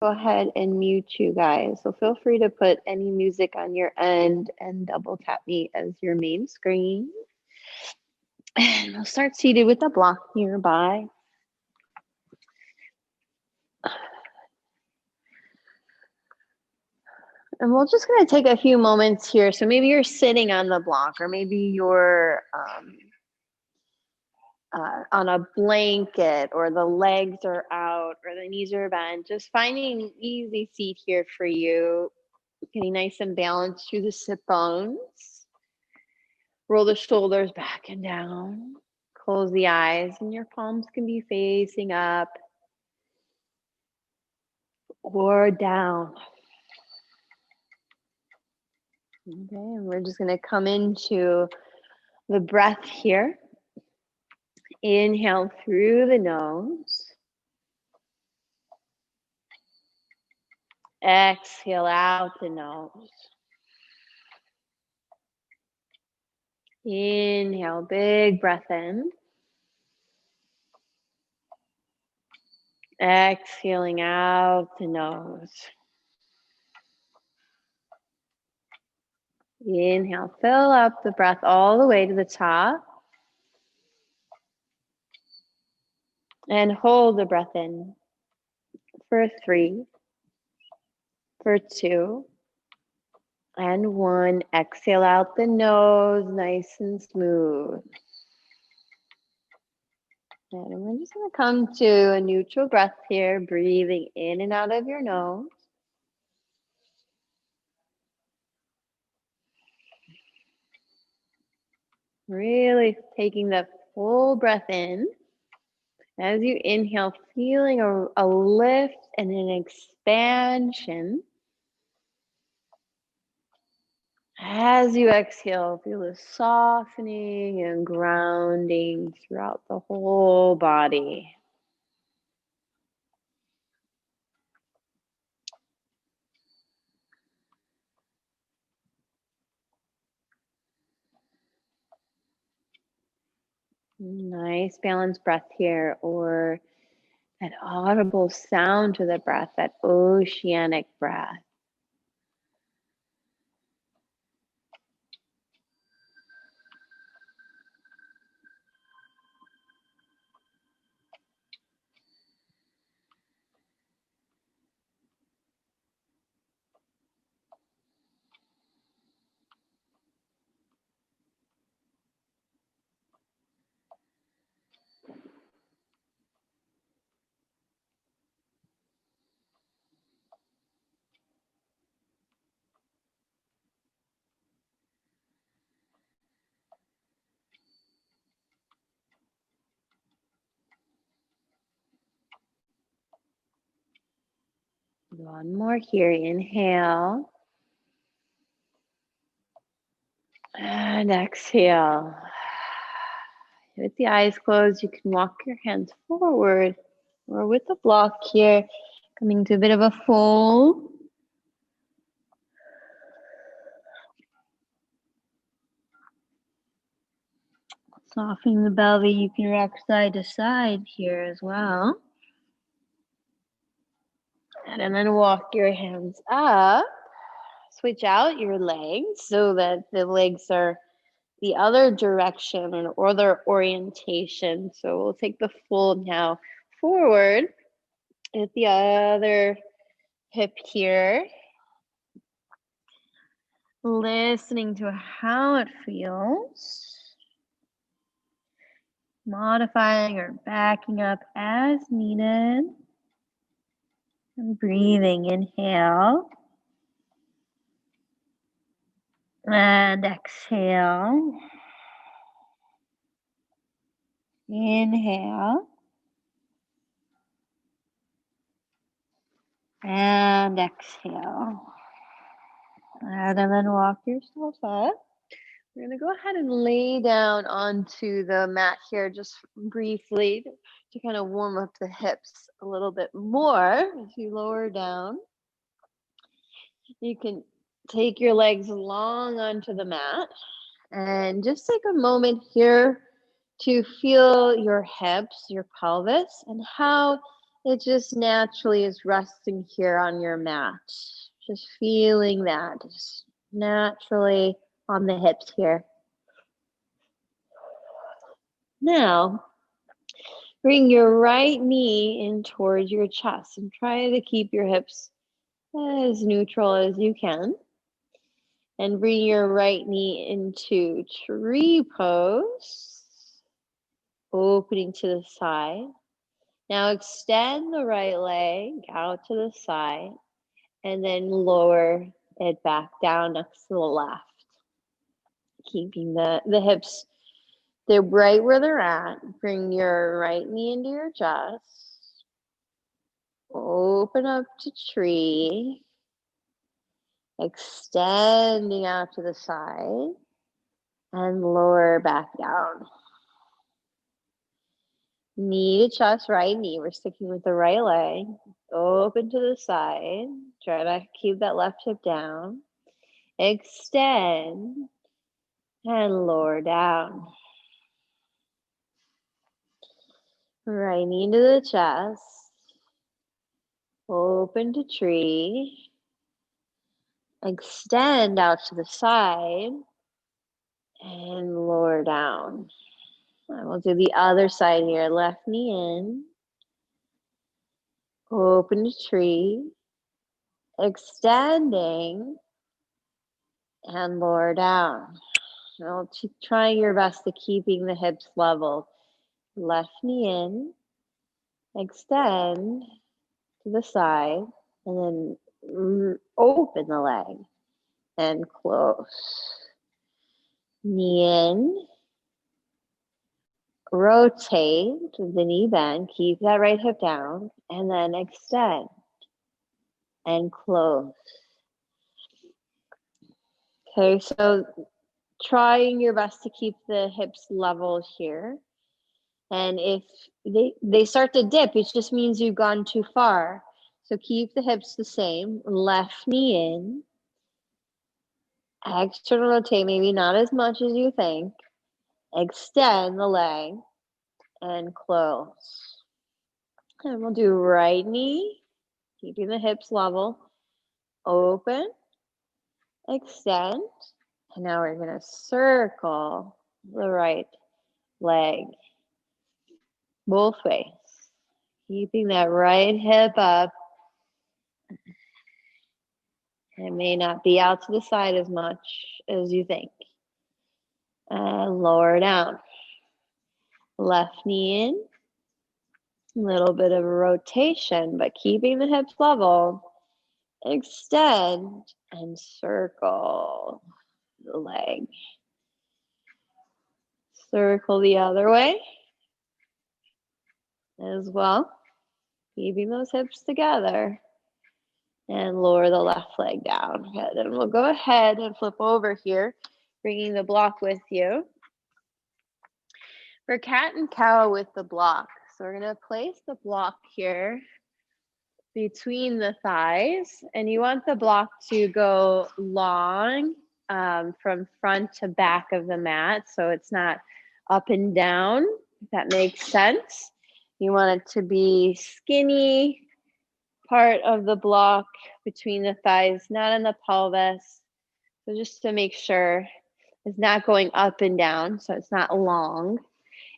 go ahead and mute you guys. So feel free to put any music on your end and double tap me as your main screen. And we'll start seated with a block nearby. And we're just going to take a few moments here. So maybe you're sitting on the block, or maybe you're on a blanket, or the legs are out, or the knees are bent. Just finding an easy seat here for you. Getting nice and balanced through the sit bones. Roll the shoulders back and down. Close the eyes, and your palms can be facing up or down. Okay, and we're just going to come into the breath here. Inhale through the nose. Exhale out the nose. Inhale, big breath in. Exhaling out the nose. Inhale, fill up the breath all the way to the top. And hold the breath in for 3, for 2, and 1. Exhale out the nose, nice and smooth. And we're just going to come to a neutral breath here, breathing in and out of your nose. Really taking that full breath in. As you inhale, feeling a lift and an expansion. As you exhale, feel the softening and grounding throughout the whole body. Nice balanced breath here, or that audible sound to the breath, that oceanic breath. One more here. Inhale. And exhale. With the eyes closed, you can walk your hands forward, or with the block here, coming to a bit of a fold. Softening the belly, you can rock side to side here as well. And then walk your hands up. Switch out your legs so that the legs are the other direction or their orientation. So we'll take the fold now forward at the other hip here. Listening to how it feels. Modifying or backing up as needed. And breathing, inhale. And exhale. Inhale. And exhale. And then walk yourself up. We're going to go ahead and lay down onto the mat here just briefly to kind of warm up the hips a little bit more. As you lower down, you can take your legs long onto the mat and just take a moment here to feel your hips, your pelvis, and how it just naturally is resting here on your mat. Just feeling that, just naturally on the hips here. Now, bring your right knee in towards your chest and try to keep your hips as neutral as you can. And bring your right knee into tree pose, opening to the side. Now extend the right leg out to the side and then lower it back down next to the left. Keeping the hips, they're right where they're at. Bring your right knee into your chest. Open up to tree. Extending out to the side and lower back down. Knee to chest, right knee. We're sticking with the right leg. Open to the side. Try to keep that left hip down. Extend and lower down. Right knee into the chest. Open to tree. Extend out to the side and lower down. And we'll do the other side here. Left knee in. Open to tree. Extending and lower down. Now try your best to keeping the hips level. Left knee in. Extend to the side. And then open the leg and close. Knee in. Rotate with the knee bend. Keep that right hip down. And then extend and close. Okay, so trying your best to keep the hips level here. And if they start to dip, it just means you've gone too far. So keep the hips the same. Left knee in. External rotate, maybe not as much as you think. Extend the leg and close. And we'll do right knee, keeping the hips level. Open, extend. And now we're going to circle the right leg both ways. Keeping that right hip up. It may not be out to the side as much as you think. And lower down. Left knee in. A little bit of a rotation, but keeping the hips level. Extend and circle the leg. Circle the other way as well. Keeping those hips together. And lower the left leg down. Good. And we'll go ahead and flip over here, bringing the block with you. For cat and cow with the block. So we're going to place the block here between the thighs. And you want the block to go long from front to back of the mat. So it's not up and down, if that makes sense. You want it to be skinny part of the block between the thighs, not in the pelvis. So just to make sure it's not going up and down, so it's not long.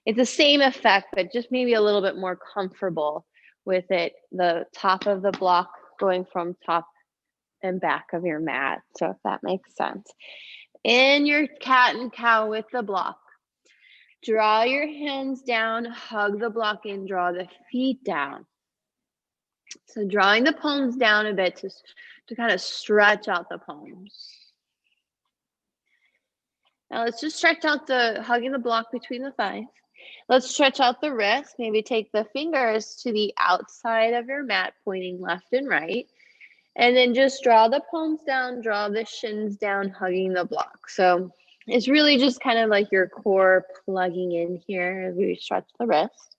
It's the same effect, but just maybe a little bit more comfortable with it, the top of the block going from top and back of your mat. So if that makes sense. In your cat and cow with the block, draw your hands down, hug the block in, draw the feet down. So drawing the palms down a bit to kind of stretch out the palms. Now let's just stretch out hugging the block between the thighs. Let's stretch out the wrist. Maybe take the fingers to the outside of your mat, pointing left and right. And then just draw the palms down, draw the shins down, hugging the block. So it's really just kind of like your core plugging in here as we stretch the wrist.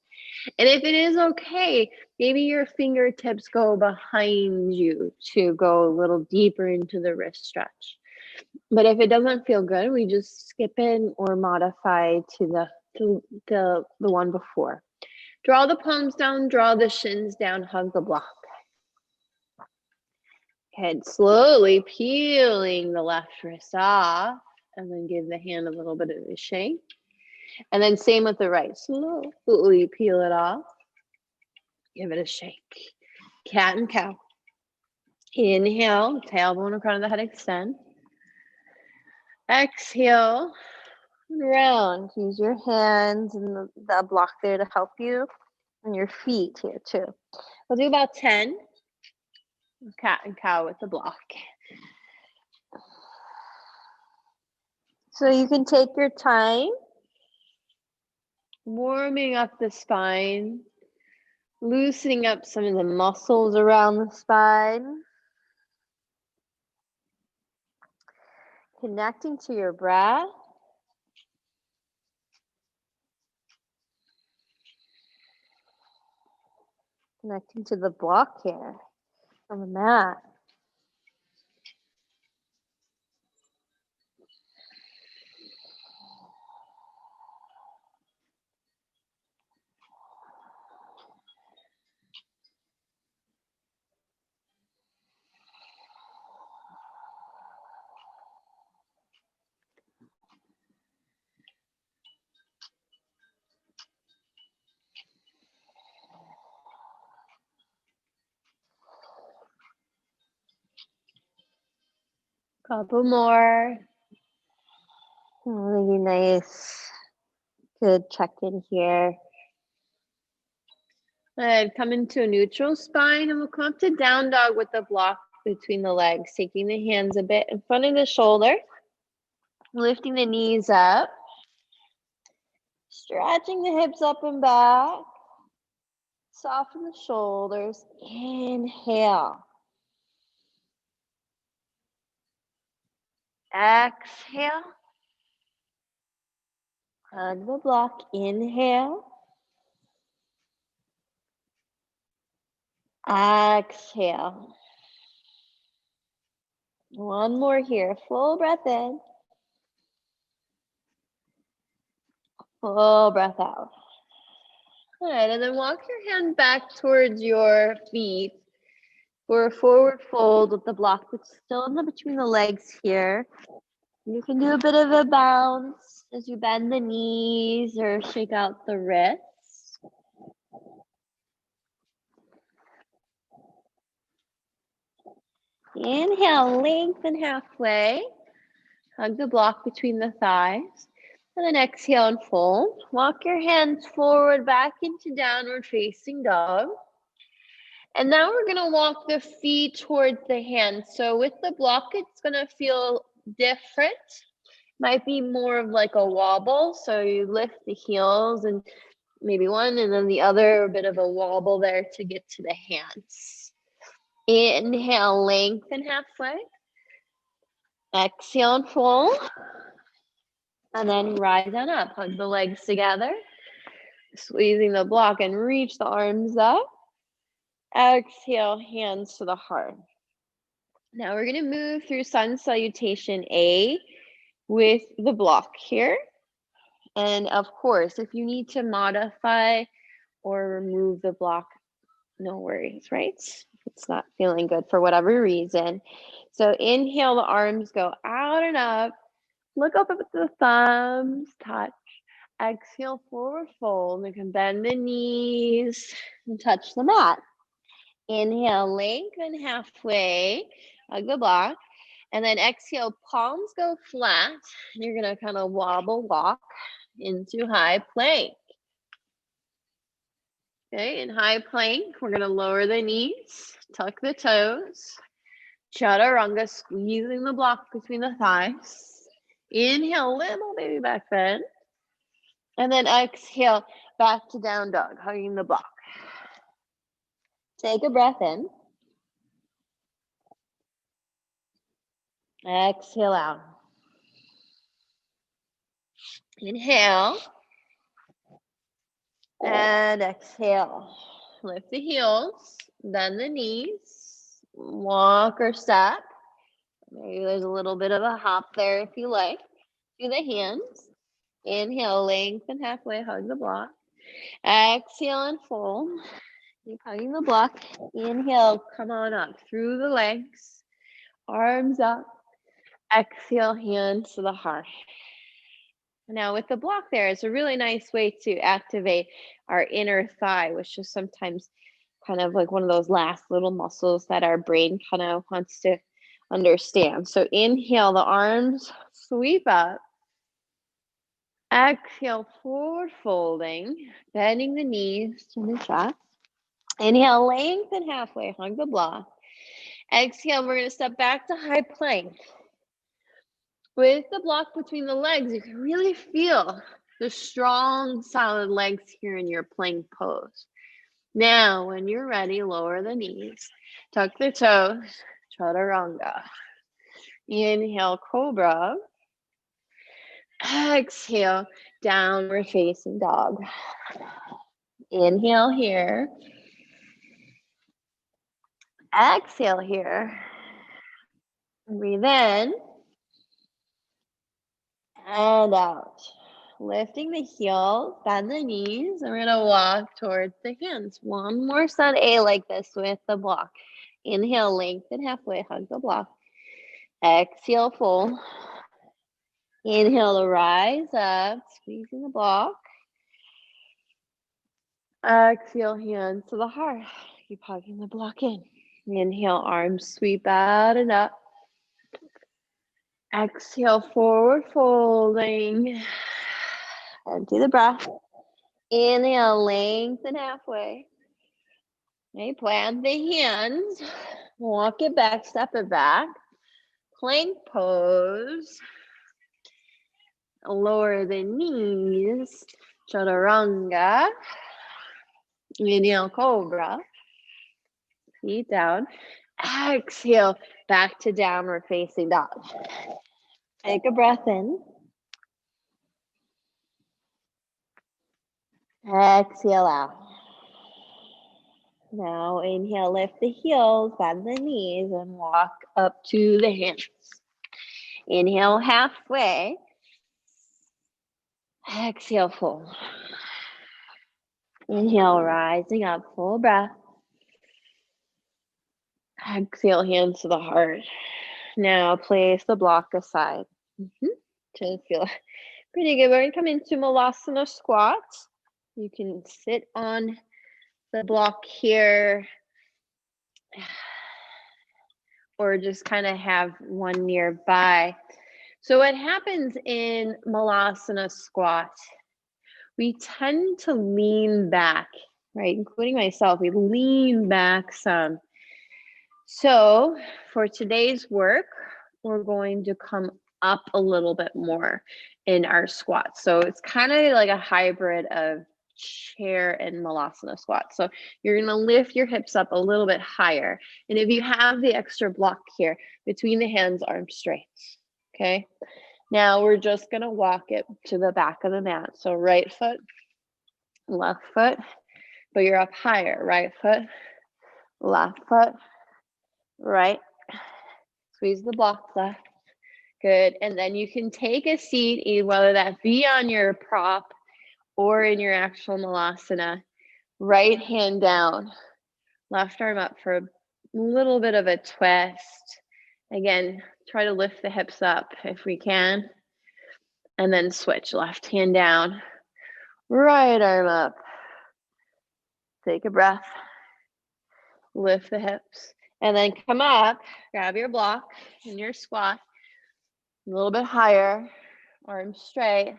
And if it is okay, maybe your fingertips go behind you to go a little deeper into the wrist stretch. But if it doesn't feel good, we just skip in or modify to the one before. Draw the palms down, draw the shins down, hug the block. Head slowly peeling the left wrist off, and then give the hand a little bit of a shake. And then same with the right. Slowly peel it off. Give it a shake. Cat and cow. Inhale, tailbone in front of the head, extend. Exhale, round. Use your hands and the block there to help you, and your feet here too. We'll do about 10. Cat and cow with the block. So you can take your time warming up the spine, loosening up some of the muscles around the spine, connecting to your breath. Connecting to the block here on the mat. Couple more. Really nice. Good check-in here. Good. Come into a neutral spine, and we'll come up to down dog with the block between the legs, taking the hands a bit in front of the shoulder, lifting the knees up, stretching the hips up and back, soften the shoulders. Inhale. Exhale. Hug the block. Inhale. Exhale. One more here. Full breath in. Full breath out. All right, and then walk your hand back towards your feet for a forward fold with the block that's still in between the legs here. You can do a bit of a bounce as you bend the knees or shake out the wrists. Inhale, lengthen halfway. Hug the block between the thighs. And then exhale and fold. Walk your hands forward back into downward facing dog. And now we're going to walk the feet towards the hands. So with the block, it's going to feel different. Might be more of like a wobble. So you lift the heels and maybe one and then the other, a bit of a wobble there to get to the hands. Inhale, lengthen halfway. Exhale and fold. And then rise on up. Hug the legs together. Squeezing the block and reach the arms up. Exhale, hands to the heart. Now we're going to move through sun salutation A with the block here. And of course, if you need to modify or remove the block, no worries, right? If it's not feeling good for whatever reason. So inhale, the arms go out and up. Look up at the thumbs, touch. Exhale, forward fold. You can bend the knees and touch the mat. Inhale, lengthen halfway, hug the block. And then exhale, palms go flat. And you're going to kind of wobble walk into high plank. Okay, in high plank, we're going to lower the knees, tuck the toes. Chaturanga, squeezing the block between the thighs. Inhale, little baby back bend. And then exhale, back to down dog, hugging the block. Take a breath in. Exhale out. Inhale. And exhale. Lift the heels, bend the knees, walk or step. Maybe there's a little bit of a hop there if you like. Do the hands. Inhale, lengthen halfway, hug the block. Exhale and fold. Keep hugging the block. Inhale, come on up through the legs. Arms up. Exhale, hands to the heart. Now with the block there, it's a really nice way to activate our inner thigh, which is sometimes kind of like one of those last little muscles that our brain kind of wants to understand. So inhale, the arms sweep up. Exhale, forward folding, bending the knees to the chest. Inhale, lengthen halfway, hug the block. Exhale, we're going to step back to high plank. With the block between the legs, you can really feel the strong, solid legs here in your plank pose. Now, when you're ready, lower the knees, tuck the toes, chaturanga. Inhale, cobra. Exhale, downward facing dog. Inhale here. Exhale here. Breathe in and out. Lifting the heels, bend the knees, and we're going to walk towards the hands. One more set A like this with the block. Inhale, lengthen halfway, hug the block. Exhale, fold. Inhale to rise up, squeezing the block. Exhale, hands to the heart. Keep hugging the block in. Inhale, arms sweep out and up. Exhale, forward folding. Empty the breath. Inhale, lengthen halfway. Okay, plant the hands. Walk it back, step it back. Plank pose. Lower the knees. Chaturanga. Inhale, cobra. Feet down. Exhale, back to downward facing dog. Take a breath in. Exhale out. Now inhale, lift the heels, bend the knees, and walk up to the hands. Inhale halfway. Exhale, fold. Inhale, rising up, full breath. Exhale, hands to the heart. Now place the block aside. Should feel pretty good. We're going to come into Malasana squat. You can sit on the block here or just kind of have one nearby. So what happens in Malasana squat, we tend to lean back, right? Including myself, we lean back some. So for today's work, we're going to come up a little bit more in our squat. So it's kind of like a hybrid of chair and Malasana squat. So you're going to lift your hips up a little bit higher. And if you have the extra block here, between the hands, arms straight. Okay. Now we're just going to walk it to the back of the mat. So right foot, left foot, but you're up higher. Right foot, left foot, right. Squeeze the block left. Good. And then you can take a seat, whether that be on your prop or in your actual Malasana. Right hand down, left arm up for a little bit of a twist. Again, try to lift the hips up if we can. And then switch, left hand down, right arm up. Take a breath. Lift the hips. And then come up, grab your block in your squat. A little bit higher, arms straight.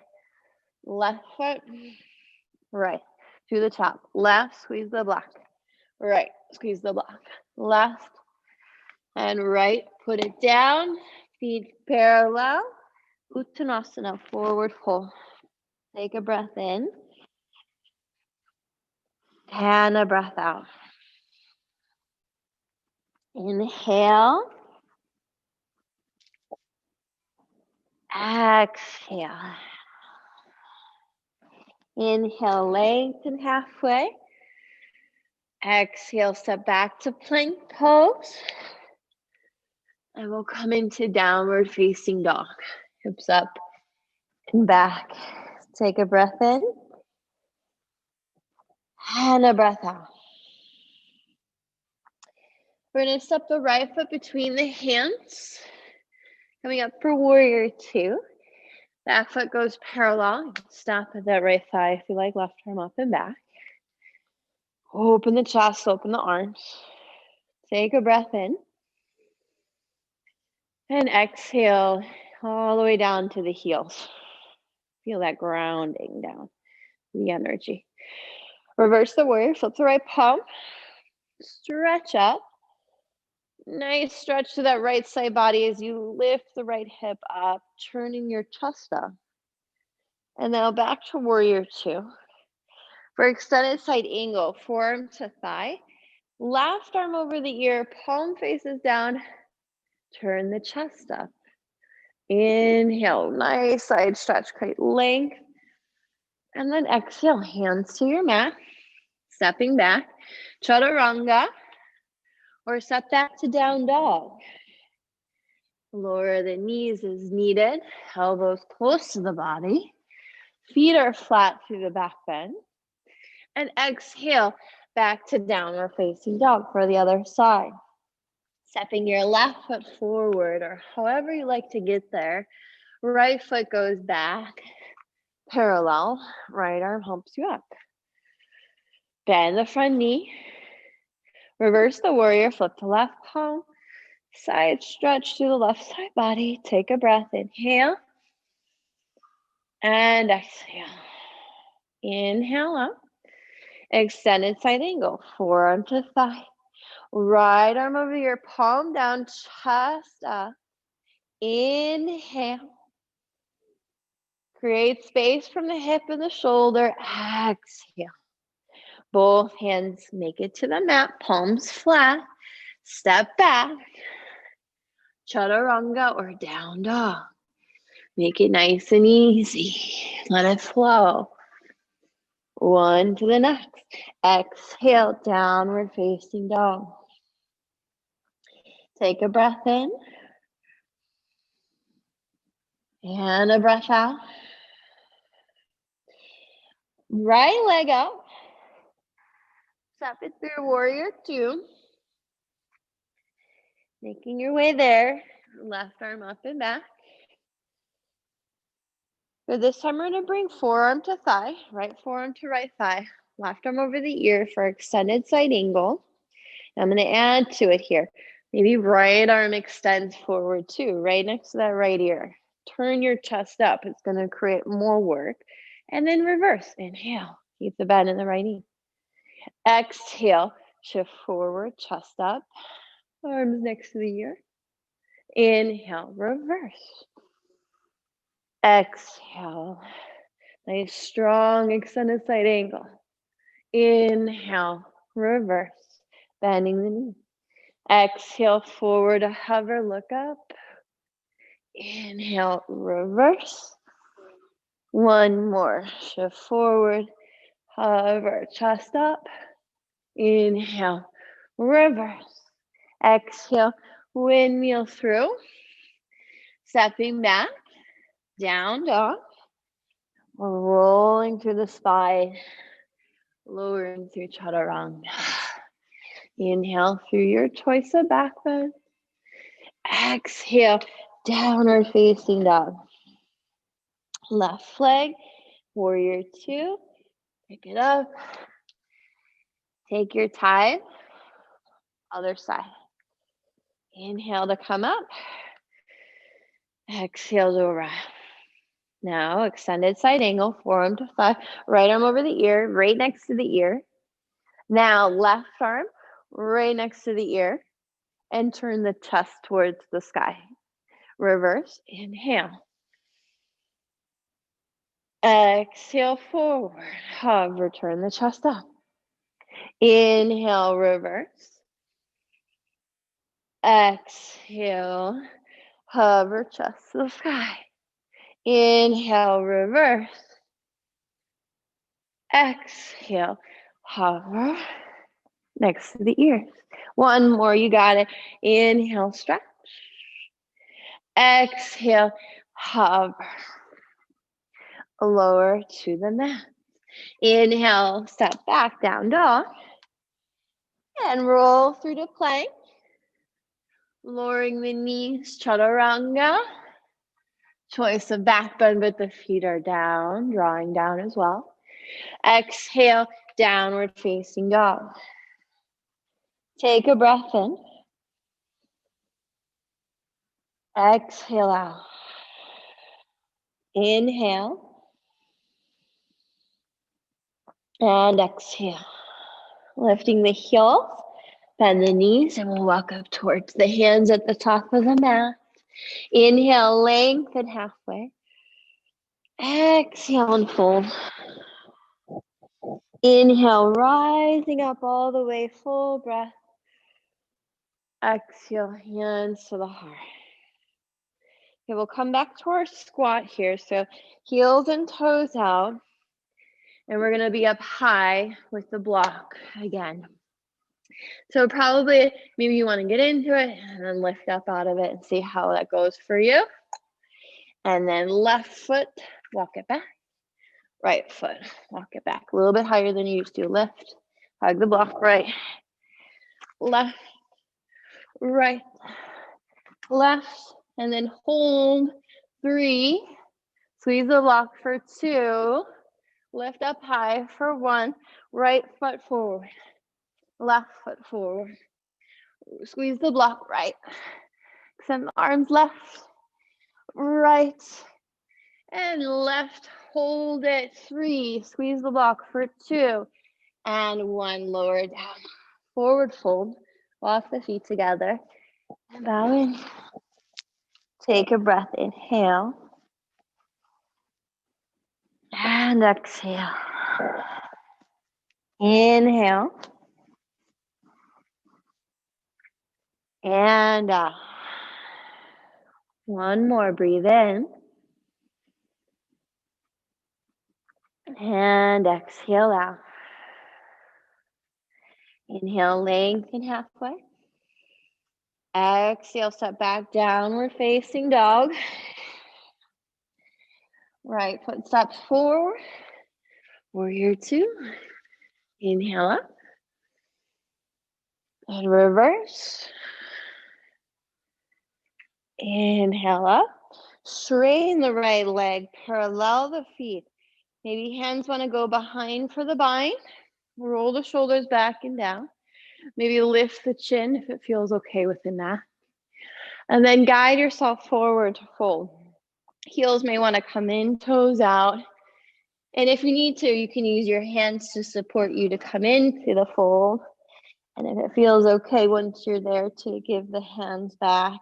Left foot, right, to the top. Left, squeeze the block. Right, squeeze the block. Left and right, put it down. Feet parallel. Uttanasana, forward fold. Take a breath in. And a breath out. Inhale. Exhale. Inhale, lengthen halfway. Exhale, step back to plank pose. And we'll come into downward facing dog. Hips up and back. Take a breath in. And a breath out. We're going to step the right foot between the hands. Coming up for warrior two. Back foot goes parallel. Stop at that right thigh if you like. Left arm up and back. Open the chest, open the arms. Take a breath in. And exhale all the way down to the heels. Feel that grounding down, the energy. Reverse the warrior, flip the right palm. Stretch up. Nice stretch to that right side body as you lift the right hip up, turning your chest up. And now back to warrior two. For extended side angle, forearm to thigh. Left arm over the ear, palm faces down. Turn the chest up. Inhale, nice side stretch, create length. And then exhale, hands to your mat. Stepping back, chaturanga, or step back to down dog. Lower the knees as needed, elbows close to the body. Feet are flat through the back bend. And exhale, back to downward facing dog for the other side. Stepping your left foot forward, or however you like to get there. Right foot goes back, parallel. Right arm helps you up. Bend the front knee. Reverse the warrior, flip the left palm. Side stretch to the left side body. Take a breath. Inhale. And exhale. Inhale up. Extended side angle. Forearm to thigh. Right arm over your palm down. Chest up. Inhale. Create space from the hip and the shoulder. Exhale. Both hands make it to the mat. Palms flat. Step back. Chaturanga or down dog. Make it nice and easy. Let it flow. One to the next. Exhale, downward facing dog. Take a breath in. And a breath out. Right leg up. Step it through warrior two. Making your way there. Left arm up and back. For this time, we're going to bring forearm to thigh, right forearm to right thigh, left arm over the ear for extended side angle. I'm going to add to it here. Maybe right arm extends forward too, right next to that right ear. Turn your chest up. It's going to create more work. And then reverse. Inhale. Keep the bend in the right knee. Exhale. Shift forward, chest up. Arms next to the ear. Inhale. Reverse. Exhale. Nice strong extended side angle. Inhale. Reverse. Bending the knee. Exhale, forward, hover, look up. Inhale, reverse. One more, shift forward, hover, chest up. Inhale, reverse. Exhale, windmill through. Stepping back, down dog. Rolling through the spine, lowering through chaturanga. Inhale through your choice of back bend. Exhale, downward facing dog. Left leg, warrior two. Pick it up. Take your time. Other side. Inhale to come up. Exhale to arrive. Now, extended side angle, forearm to thigh. Right arm over the ear, right next to the ear. Now, left arm, right next to the ear. And turn the chest towards the sky. Reverse, inhale. Exhale forward, hover, turn the chest up. Inhale, reverse. Exhale, hover, chest to the sky. Inhale, reverse. Exhale, hover, next to the ears. One more, you got it. Inhale, stretch. Exhale, hover. Lower to the mat. Inhale, step back, down dog. And roll through to plank. Lowering the knees, chaturanga. Choice of back bend, but the feet are down, drawing down as well. Exhale, downward facing dog. Take a breath in. Exhale out. Inhale. And exhale. Lifting the heels, bend the knees, and we'll walk up towards the hands at the top of the mat. Inhale, lengthen halfway. Exhale and fold. Inhale, rising up all the way, full breath. Exhale, hands to the heart. Okay, we'll come back to our squat here. So heels and toes out. And we're gonna be up high with the block again. So probably, maybe you wanna get into it and then lift up out of it and see how that goes for you. And then left foot, walk it back. Right foot, walk it back. A little bit higher than you used to. Lift, hug the block, right, left, right, left, and then hold 3. Squeeze the block for 2. Lift up high for 1. Right foot forward, left foot forward. Squeeze the block, right. Extend the arms left, right, and left. Hold it, 3. Squeeze the block for 2. And 1, lower down. Forward fold. Walk the feet together. And bow in. Take a breath. Inhale. And exhale. Inhale. And out. 1 more. Breathe in. And exhale out. Inhale, lengthen halfway. Exhale, step back, downward facing dog. Right foot steps forward. Warrior 2. Inhale up. And reverse. Inhale up. Straighten the right leg, parallel the feet. Maybe hands want to go behind for the bind. Roll the shoulders back and down. Maybe lift the chin if it feels okay within that. And then guide yourself forward to fold. Heels may want to come in, toes out. And if you need to, you can use your hands to support you to come into the fold. And if it feels okay once you're there to give the hands back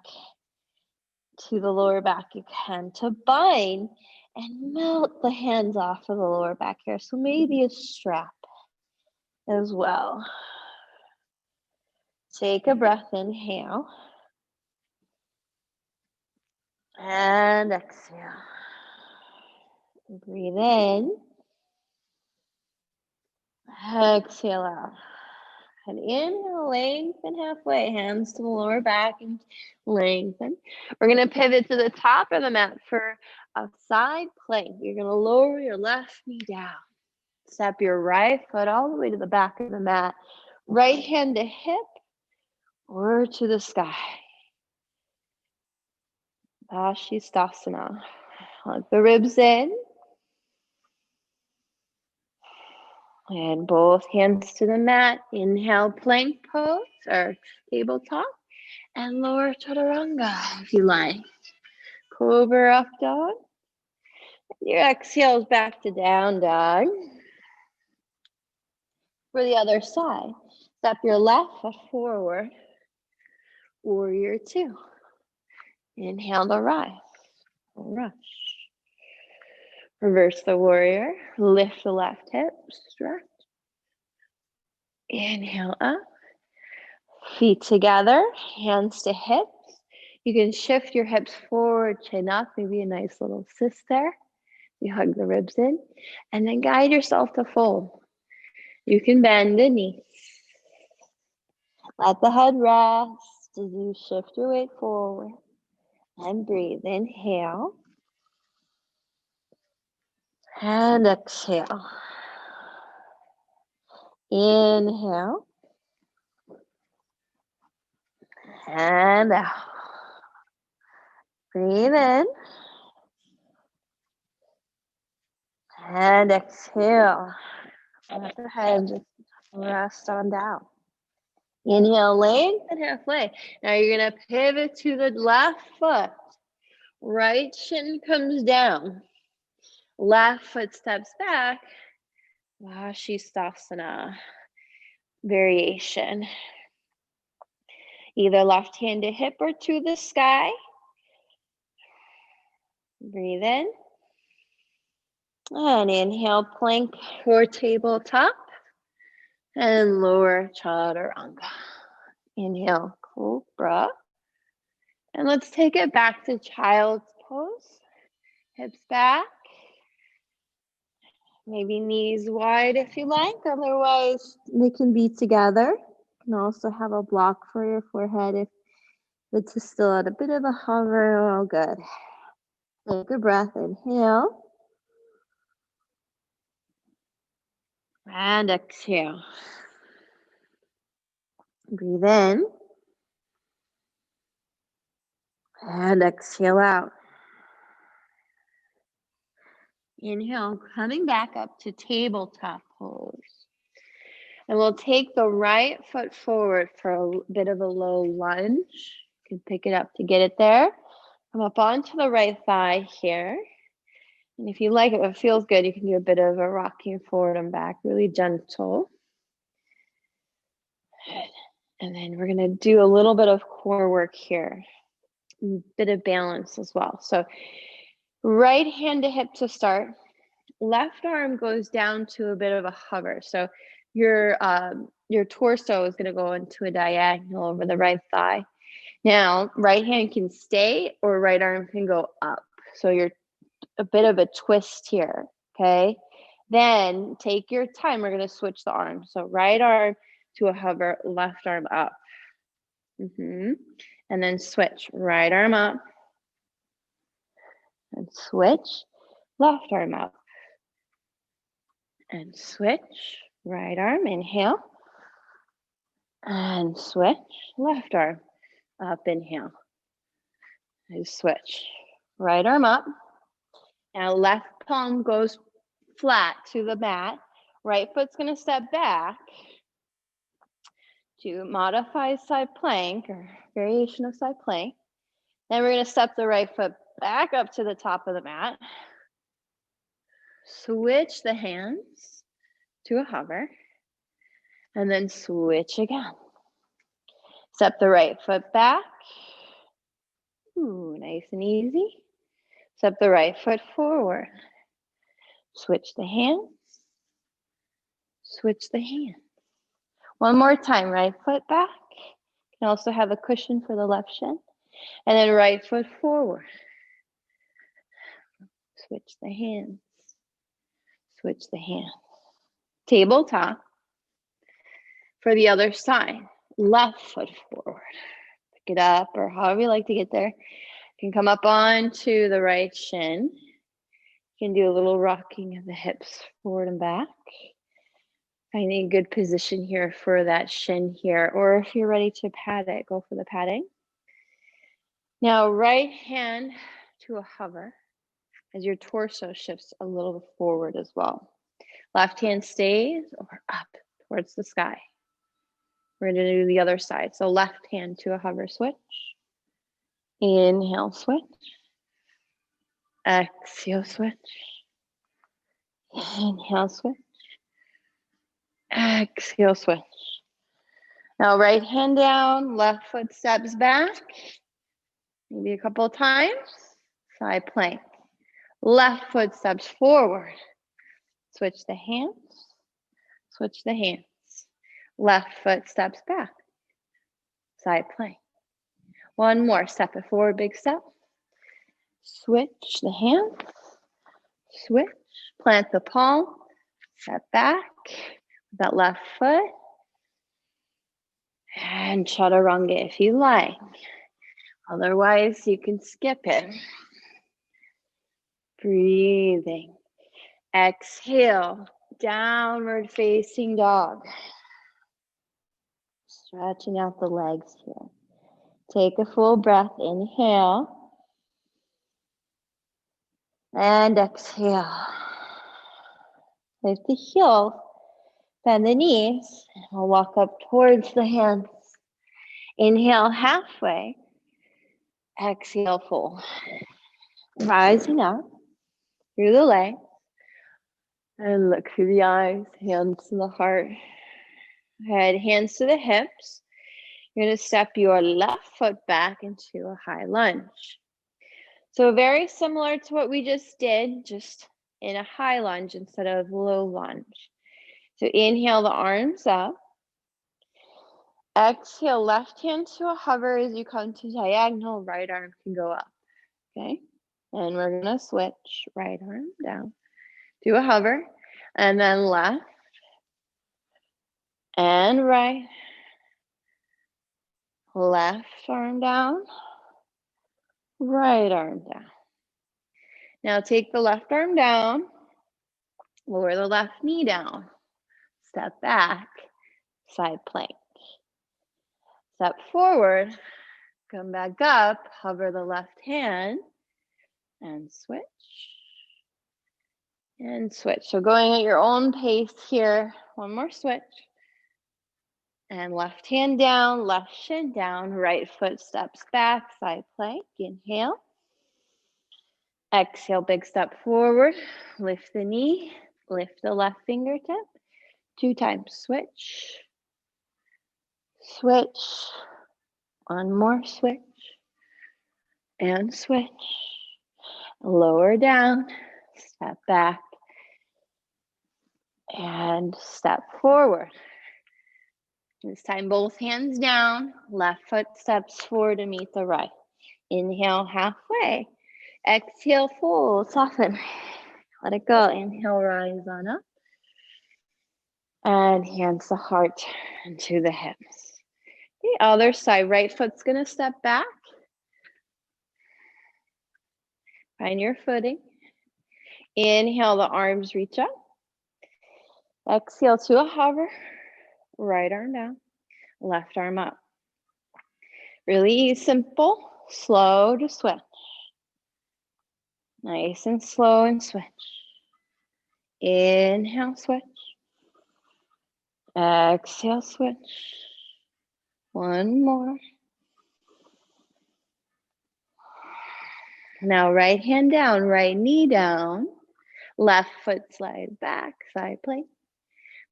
to the lower back, you can to bind and melt the hands off of the lower back here. So maybe a strap as well. Take a breath, inhale. And exhale. Breathe in. Exhale out. And inhale, lengthen halfway, hands to the lower back and lengthen. We're gonna pivot to the top of the mat for a side plank. You're gonna lower your left knee down. Step your right foot all the way to the back of the mat. Right hand to hip or to the sky. Vashisthasana. Hug the ribs in. And both hands to the mat. Inhale, plank pose or tabletop. And lower chaturanga if you like. Cobra up dog. Your exhale is back to down dog. For the other side, step your left foot forward. Warrior 2. Inhale to rise. Rush. Reverse the warrior. Lift the left hip. Stretch. Inhale up. Feet together. Hands to hips. You can shift your hips forward, chin up. Maybe a nice little cyst there. You hug the ribs in. And then guide yourself to fold. You can bend the knees. Let the head rest as you shift your weight forward. And breathe. Inhale. And exhale. Inhale. And out. Breathe in. And exhale. Let the head just rest on down. Inhale, lengthen halfway. Now you're going to pivot to the left foot. Right shin comes down. Left foot steps back. Vashisthasana variation. Either left hand to hip or to the sky. Breathe in. And inhale, plank or tabletop. And lower chaturanga. Inhale, cobra. And let's take it back to child's pose. Hips back. Maybe knees wide if you like. Otherwise, they can be together. You can also have a block for your forehead if it's still at a bit of a hover. All good. Take a breath. Inhale. And exhale. Breathe in. And exhale out. Inhale, coming back up to tabletop pose. And we'll take the right foot forward for a bit of a low lunge. You can pick it up to get it there. Come up onto the right thigh here. And if you like it, if it feels good, you can do a bit of a rocking forward and back, really gentle. And then we're going to do a little bit of core work here. A bit of balance as well. So right hand to hip to start. Left arm goes down to a bit of a hover. So your torso is going to go into a diagonal over the right thigh. Now, right hand can stay or right arm can go up. So you're a bit of a twist here, okay? Then take your time. We're going to switch the arm. So right arm to a hover, left arm up. And then switch. Right arm up. And switch. Left arm up. And switch. Right arm. Inhale. And switch. Left arm up. Inhale. And switch. Right arm up. Now left palm goes flat to the mat. Right foot's going to step back to modify side plank or variation of side plank. Then we're going to step the right foot back up to the top of the mat. Switch the hands to a hover. And then switch again. Step the right foot back. Ooh, nice and easy. Step the right foot forward. Switch the hands. Switch the hands. One more time, right foot back. You can also have a cushion for the left shin. And then right foot forward. Switch the hands. Switch the hands. Tabletop. For the other side, left foot forward. Pick it up or however you like to get there. You can come up onto the right shin. You can do a little rocking of the hips forward and back. Finding a good position here for that shin here. Or if you're ready to pat it, go for the patting. Now, right hand to a hover as your torso shifts a little forward as well. Left hand stays or up towards the sky. We're going to do the other side. So left hand to a hover switch. Inhale, switch. Exhale, switch. Inhale, switch. Exhale, switch. Now right hand down, left foot steps back. Maybe a couple of times. Side plank. Left foot steps forward. Switch the hands. Switch the hands. Left foot steps back. Side plank. One more. Step it forward, big step. Switch the hands. Switch. Plant the palm. Step back. That left foot. And chaturanga if you like. Otherwise, you can skip it. Breathing. Exhale. downward facing dog. Stretching out the legs here. Take a full breath, inhale. And exhale. Lift the heels, bend the knees. We'll walk up towards the hands. Inhale halfway. Exhale full. Rising up through the legs. And look through the eyes, hands to the heart. Head, hands to the hips. You're going to step your left foot back into a high lunge. So very similar to what we just did, just in a high lunge instead of low lunge. So inhale the arms up. Exhale, left hand to a hover as you come to diagonal, right arm can go up. Okay? And we're going to switch right arm down to a hover, and then left and right. Left arm down, right arm down. Now take the left arm down, lower the left knee down, step back, side plank. Step forward, come back up, hover the left hand, and switch. And switch. So going at your own pace here. One more switch. And left hand down, left shin down, right foot steps back, side plank. Inhale. Exhale, big step forward. Lift the knee, lift the left fingertip. 2 times. Switch. Switch. One more switch. And switch. Lower down, step back, and step forward. This time, both hands down, left foot steps forward to meet the right. Inhale halfway. Exhale, fold, soften. Let it go. Inhale, rise on up. And hands to heart and to the hips. The other side, right foot's gonna step back. Find your footing. Inhale, the arms reach up. Exhale to a hover. Right arm down, left arm up. Really simple, slow to switch. Nice and slow and switch. Inhale, switch. Exhale, switch. One more. Now right hand down, right knee down. Left foot slide back, side plank.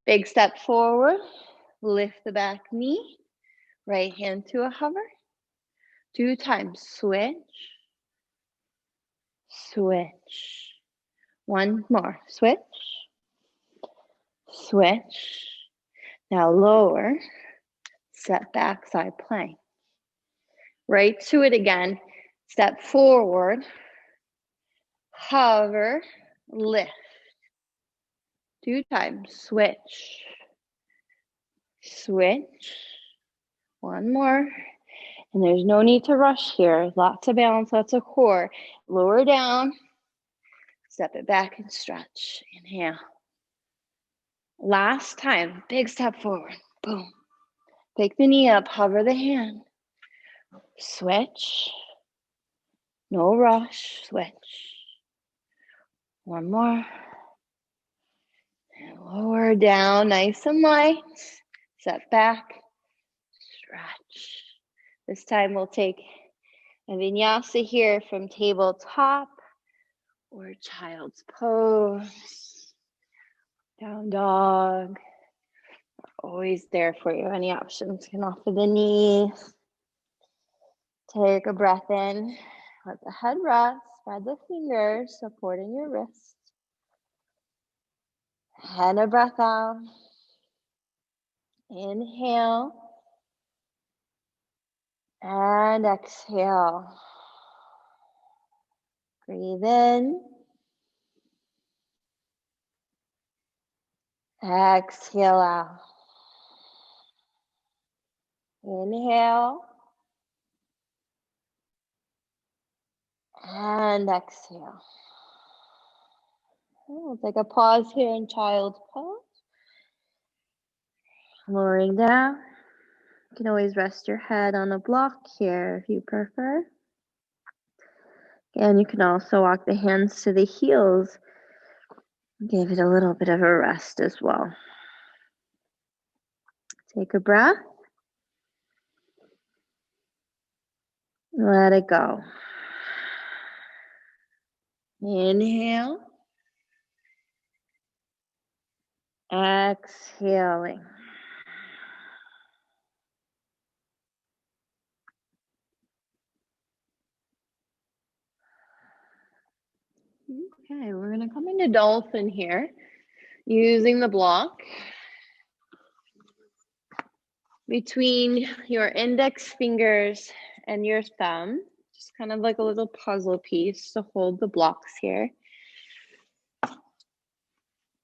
Big step forward. Lift the back knee. Right hand to a hover. 2 times. Switch. Switch. One more. Switch. Switch. Now lower. Step back, side plank. Right to it again. Step forward. Hover. Lift. 2 times. Switch. Switch. One more. And there's no need to rush here. Lots of balance, lots of core. Lower down. Step it back and stretch. Inhale. Last time. Big step forward. Boom. Take the knee up. Hover the hand. Switch. No rush. Switch. One more. And lower down. Nice and light. Step back. Stretch. This time we'll take a vinyasa here from tabletop or child's pose, down dog. Always there for you. Any options can offer the knees. Take a breath in. Let the head rest. Spread the fingers, supporting your wrist. And a breath out. Inhale. And exhale. Breathe in. Exhale out. Inhale. And exhale. we'll take a pause here in child's pose. Lowering down. You can always rest your head on a block here if you prefer. And you can also walk the hands to the heels. Give it a little bit of a rest as well. Take a breath. Let it go. Inhale. Exhaling. Okay, we're going to come into dolphin here using the block between your index fingers and your thumb. Just kind of like a little puzzle piece to hold the blocks here.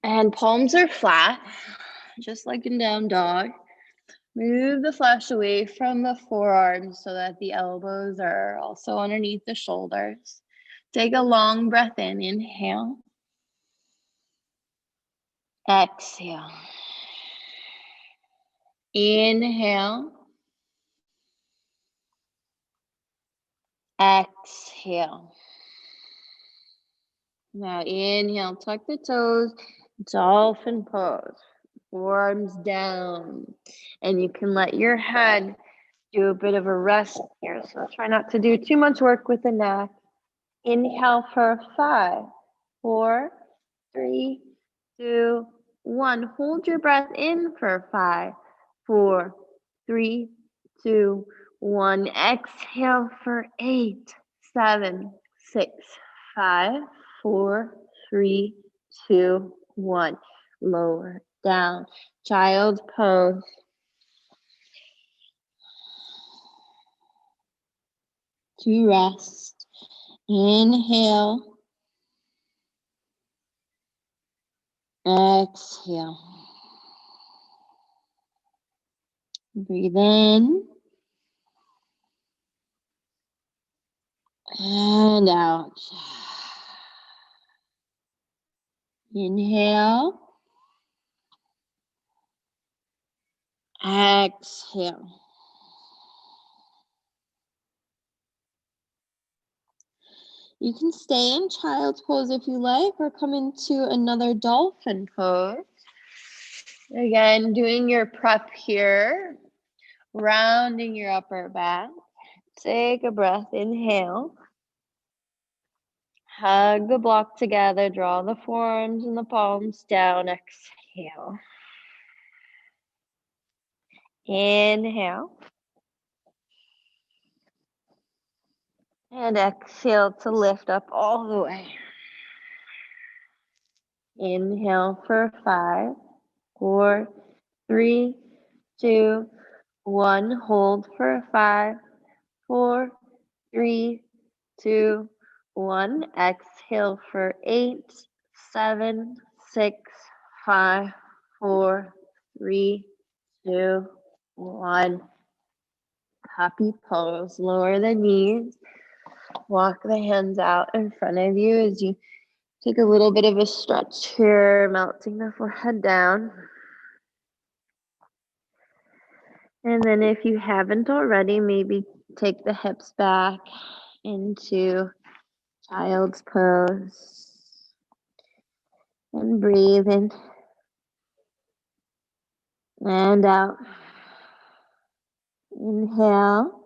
And palms are flat, just like in down dog. Move the flesh away from the forearms so that the elbows are also underneath the shoulders. Take a long breath in. Inhale. Exhale. Inhale. Exhale. Now inhale, tuck the toes, dolphin pose. Forearms down. And you can let your head do a bit of a rest here. So try not to do too much work with the neck. Inhale for 5, 4, 3, 2, 1. Hold your breath in for 5, 4, 3, 2, 1. Exhale for 8, 7, 6, 5, 4, 3, 2, 1. Lower down. Child's pose. To rest. Inhale. Exhale. Breathe in. And out. Inhale. Exhale. You can stay in child's pose if you like, or come into another dolphin pose. Again, doing your prep here, rounding your upper back. Take a breath, inhale. Hug the block together, draw the forearms and the palms down, exhale. Inhale. And exhale to lift up all the way. Inhale for 5, 4, 3, 2, 1. Hold for 5, 4, 3, 2, 1. Exhale for 8, 7, 6, 5, 4, 3, 2, 1. Happy pose. Lower the knees. Walk the hands out in front of you as you take a little bit of a stretch here, melting the forehead down. And then if you haven't already, maybe take the hips back into child's pose. And breathe in and out. Inhale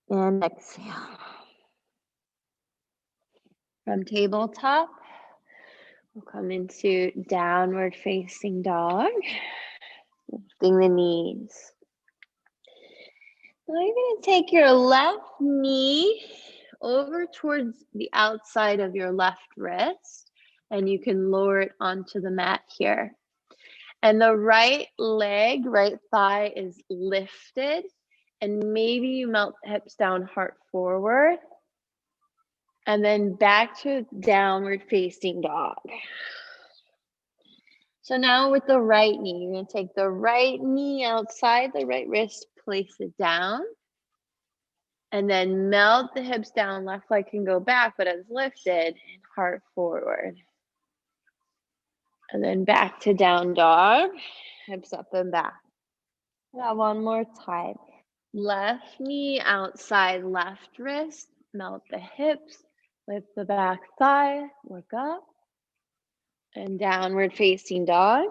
and exhale. From tabletop, we'll come into downward facing dog, lifting the knees. Now you're going to take your left knee over towards the outside of your left wrist, and you can lower it onto the mat here. And the right leg, right thigh is lifted, and maybe you melt the hips down, heart forward, and then back to downward facing dog. So now with the right knee, you're going to take the right knee outside the right wrist, place it down, And then melt the hips down. Left leg can go back, but it's lifted, and heart forward. And then back to down dog, hips up and back. Now one more time. Left knee outside left wrist, melt the hips, lift the back thigh, look up, and downward facing dog.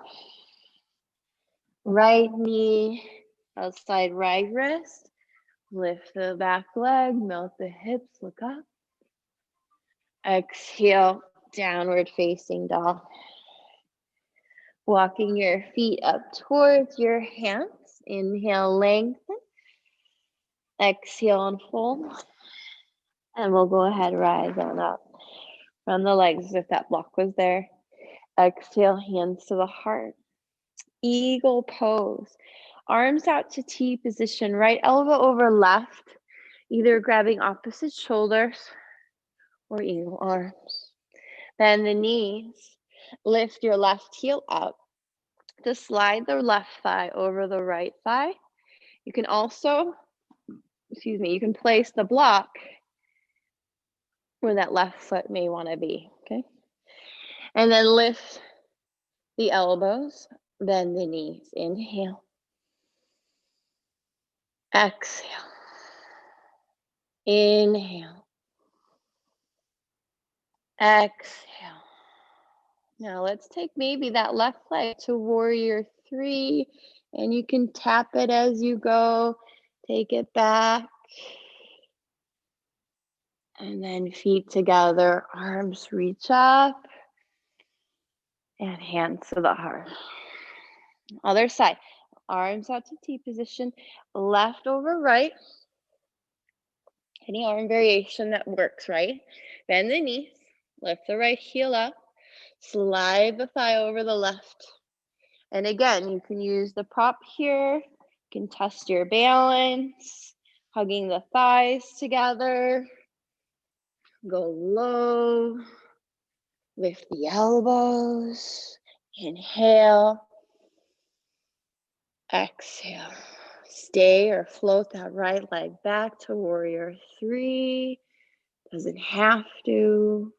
Right knee outside right wrist, lift the back leg, melt the hips, look up. Exhale, downward facing dog. Walking your feet up towards your hands. Inhale, lengthen. Exhale and fold. And we'll go ahead, rise on up. Run the legs as if that block was there. Exhale, hands to the heart. Eagle pose. Arms out to T position. Right elbow over left. Either grabbing opposite shoulders or eagle arms. Bend the knees. Lift your left heel up. To slide the left thigh over the right thigh. You can also, you can place the block where that left foot may want to be, okay? And then lift the elbows, bend the knees. Inhale. Exhale. Inhale. Exhale. Now let's take maybe that left leg to warrior 3, and you can tap it as you go. Take it back. And then feet together, arms reach up, and hands to the heart. Other side, arms out to T position, left over right. Any arm variation that works, right? Bend the knees, lift the right heel up, slide the thigh over the left. And again, you can use the prop here. You can test your balance, hugging the thighs together. Go low, lift the elbows, inhale, exhale. Stay or float that right leg back to warrior 3. Doesn't have to.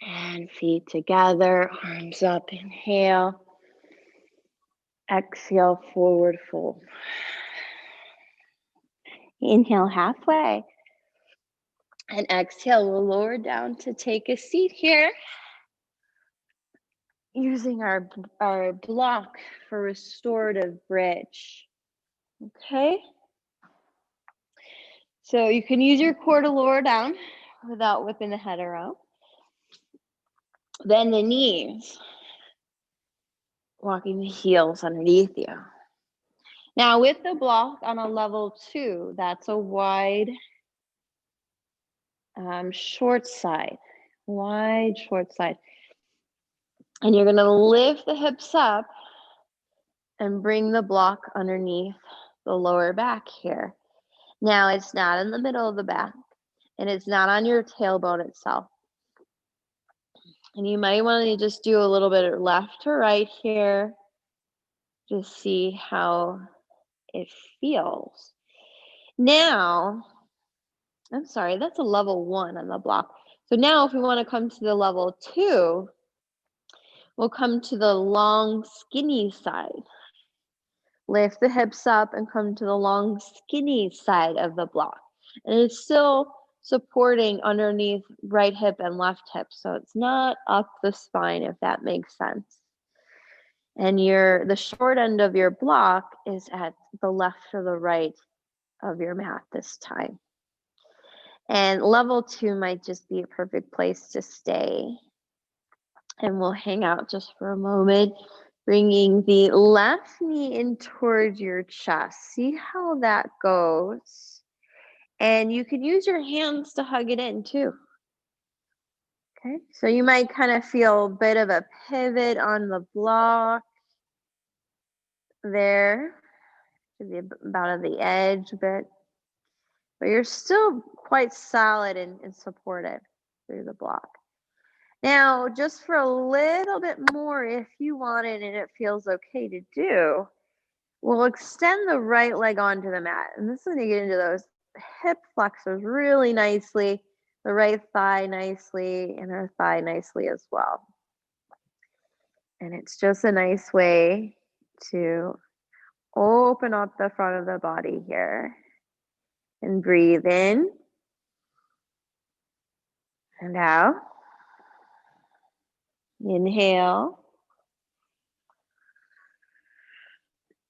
And feet together, arms up, inhale. Exhale, forward fold. Inhale halfway. And exhale, we'll lower down to take a seat here. Using our block for restorative bridge. Okay? So you can use your core to lower down without whipping the head around. Bend the knees. Walking the heels underneath you. Now with the block on a level 2, that's a wide short side. Wide short side. And you're going to lift the hips up and bring the block underneath the lower back here. Now it's not in the middle of the back, and it's not on your tailbone itself. And you might want to just do a little bit of left to right here. Just see how it feels. Now, I'm sorry, that's a level 1 on the block. So now if we want to come to the level 2, we'll come to the long, skinny side. Lift the hips up and come to the long, skinny side of the block. And it's still supporting underneath right hip and left hip. So it's not up the spine, if that makes sense. And the short end of your block is at the left or the right of your mat this time. And level 2 might just be a perfect place to stay. And we'll hang out just for a moment, bringing the left knee in towards your chest. See how that goes. And you can use your hands to hug it in too. Okay, so you might kind of feel a bit of a pivot on the block there, about at the edge a bit. But you're still quite solid and supported through the block. Now, just for a little bit more, if you want it and it feels okay to do, We'll extend the right leg onto the mat. And this is going to get into those hip flexors really nicely, the right thigh nicely, and our thigh nicely as well. And it's just a nice way to open up the front of the body here. And breathe in and out. Inhale.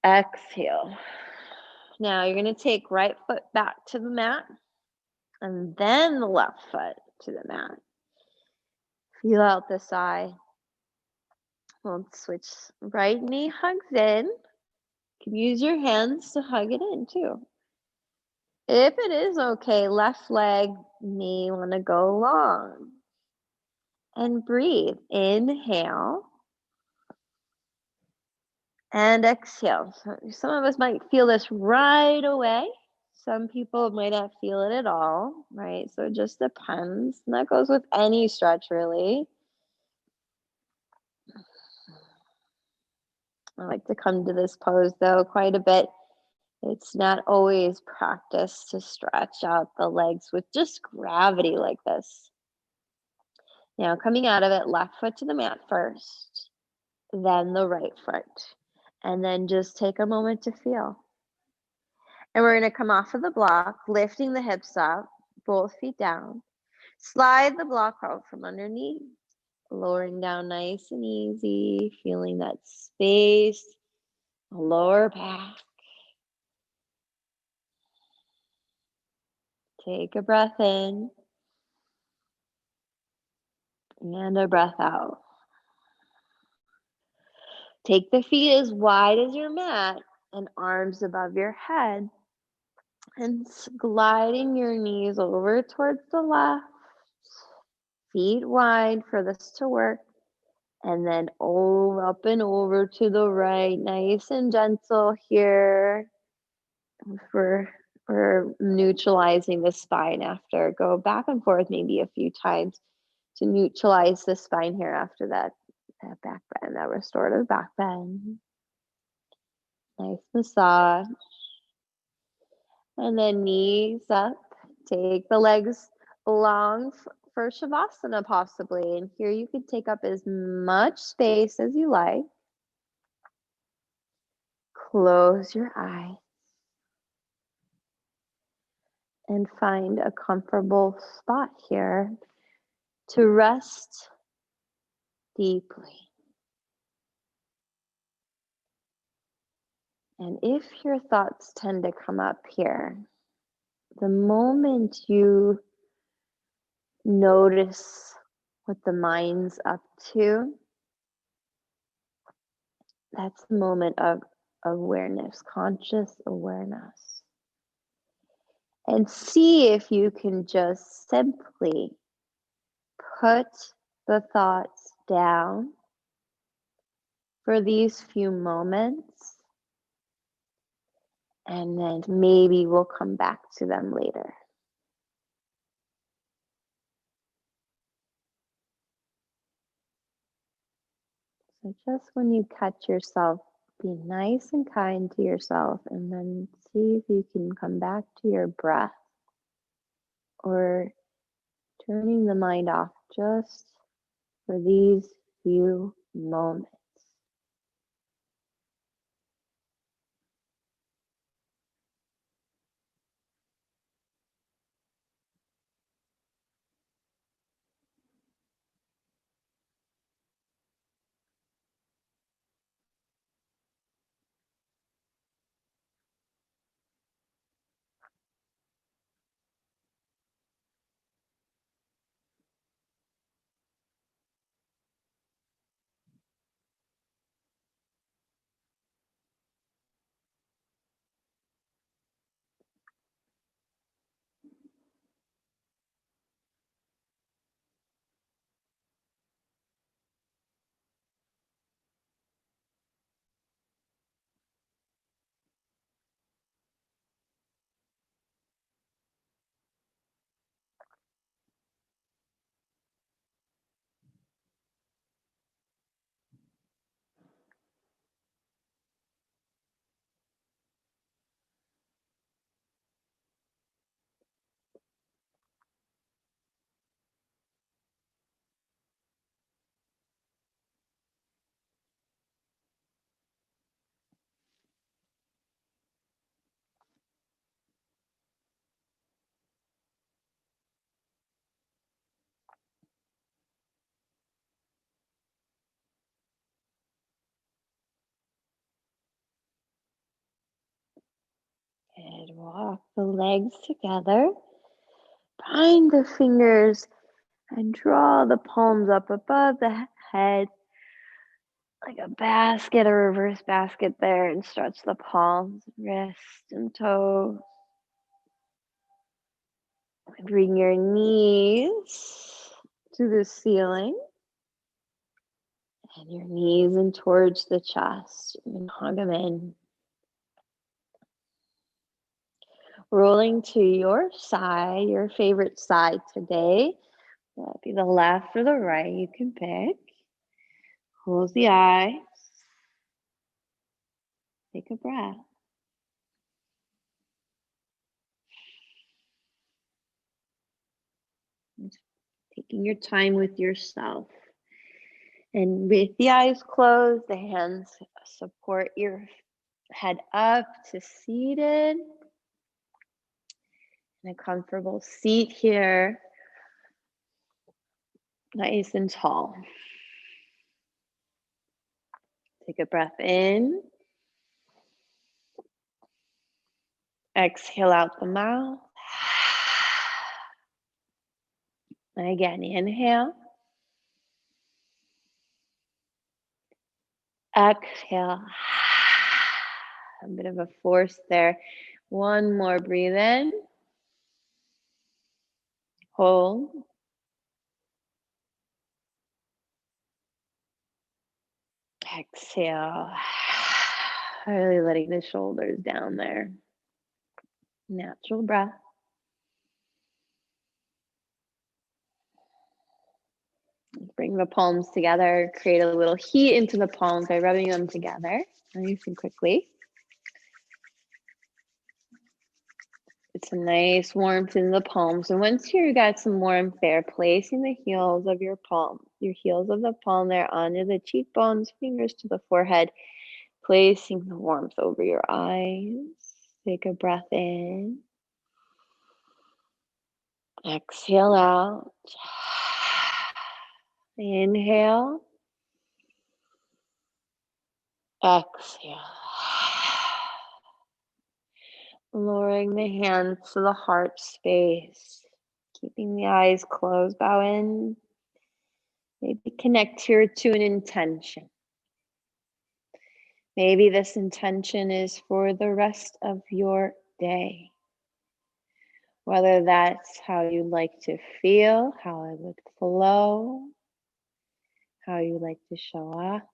Exhale. Now you're going to take right foot back to the mat and then the left foot to the mat. Feel out the side. We'll switch. Right knee hugs in. You can use your hands to hug it in too. If it is okay, left leg may want to go long. And breathe. Inhale. And exhale. So some of us might feel this right away. Some people might not feel it at all, right? So it just depends. And that goes with any stretch, really. I like to come to this pose, though, quite a bit. It's not always practice to stretch out the legs with just gravity like this. Now, coming out of it, left foot to the mat first, then the right foot. And then just take a moment to feel. And we're going to come off of the block, lifting the hips up, both feet down. Slide the block out from underneath, lowering down nice and easy, feeling that space, lower back. Take a breath in and a breath out. Take the feet as wide as your mat and arms above your head. And gliding your knees over towards the left, feet wide for this to work. And then up and over to the right, nice and gentle here. We're neutralizing the spine after. Go back and forth maybe a few times to neutralize the spine here after that back bend, that restorative back bend. Nice massage. And then knees up. Take the legs long for Shavasana possibly. And here you can take up as much space as you like. Close your eyes. And find a comfortable spot here to rest deeply. And if your thoughts tend to come up here, the moment you notice what the mind's up to, that's the moment of awareness, conscious awareness. And see if you can just simply put the thoughts down for these few moments, and then maybe we'll come back to them later. So just when you catch yourself, be nice and kind to yourself, and then see if you can come back to your breath or turning the mind off just for these few moments. Good. Walk the legs together. Bind the fingers and draw the palms up above the head like a basket, a reverse basket there, and stretch the palms, wrists, and toes. Bring your knees to the ceiling and your knees in towards the chest, and hug them in. Rolling to your side, your favorite side today. That'll be the left or the right, you can pick. Close the eyes. Take a breath. Taking your time with yourself. And with the eyes closed, the hands support your head up to seated. In a comfortable seat here. Nice and tall. Take a breath in. Exhale out the mouth. And again, inhale. Exhale. A bit of a force there. One more, breathe in. Hold. Exhale. Really letting the shoulders down there. Natural breath. Bring the palms together. Create a little heat into the palms by rubbing them together nice and quickly. It's a nice warmth in the palms. And once you got some warmth there, placing the heels of your palm, your heels of the palm there onto the cheekbones, fingers to the forehead, placing the warmth over your eyes. Take a breath in. Exhale out. Inhale. Exhale. Lowering the hands to the heart space. Keeping the eyes closed, bow in. Maybe connect here to an intention. Maybe this intention is for the rest of your day. Whether that's how you like to feel, how it would flow, how you like to show up.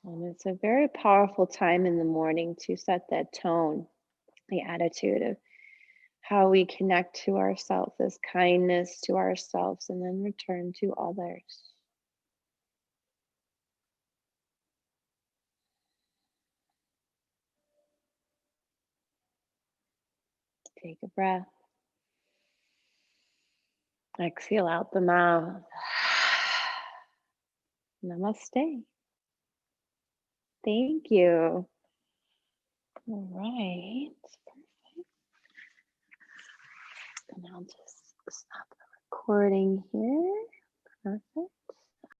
And it's a very powerful time in the morning to set that tone, the attitude of how we connect to ourselves, as kindness to ourselves, and then return to others. Take a breath. Exhale out the mouth. Namaste. Thank you. All right. Perfect. And I'll just stop the recording here. Perfect.